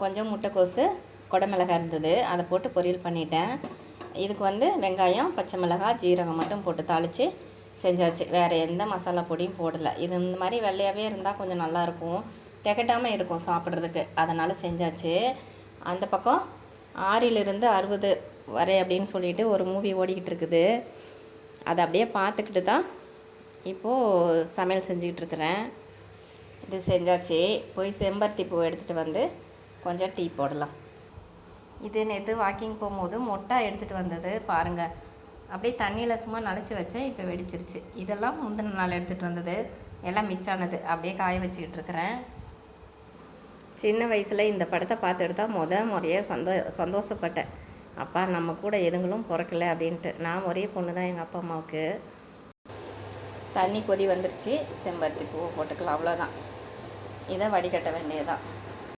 கொஞ்சம் முட்டைக்கோசு குடமிளகாய் இருந்தது, அதை போட்டு பொரியல் பண்ணிட்டேன். இதுக்கு வந்து வெங்காயம், பச்சை மிளகாய், ஜீரகம் மட்டும் போட்டு தாளித்து செஞ்சாச்சு. வேறு எந்த மசாலா பொடியும் போடலை. இது இந்த மாதிரி வெள்ளையாகவே இருந்தால் கொஞ்சம் நல்லாயிருக்கும், திகட்டாமல் இருக்கும் சாப்பிட்றதுக்கு, அதனால் செஞ்சாச்சு. அந்த பக்கம் 6லிருந்து 60 வரை அப்படின்னு சொல்லிட்டு ஒரு மூவி ஓடிக்கிட்டு இருக்குது. அதை அப்படியே பார்த்துக்கிட்டு தான் இப்போது சமையல் செஞ்சுக்கிட்டு இருக்கிறேன். இது செஞ்சாச்சு. போய் செம்பருத்தி பூ எடுத்துகிட்டு வந்து கொஞ்சம் டீ போடலாம். இது நேற்று வாக்கிங் போகும்போது மொட்டை எடுத்துகிட்டு வந்தது பாருங்கள். அப்படியே தண்ணியில் சும்மா நனைச்சி வச்சேன், இப்போ வெடிச்சிருச்சு. இதெல்லாம் முந்தின நாள் எடுத்துகிட்டு வந்தது, எல்லாம் மிச்சானது அப்படியே காய வச்சுக்கிட்டு இருக்கிறேன். சின்ன வயசில் இந்த படத்தை பார்த்து எடுத்தால் முறையாக சந்தோஷப்பட்டேன். அப்பா நம்ம கூட எதுங்களும் பிறக்கலை அப்படின்ட்டு. நான் ஒரே பொண்ணு தான் எங்கள் அப்பா அம்மாவுக்கு. தண்ணி கொதி வந்துருச்சு, செம்பருத்தி பூவை போட்டுக்கலாம், அவ்வளோதான். இதை வடிகட்ட வேண்டியதுதான்.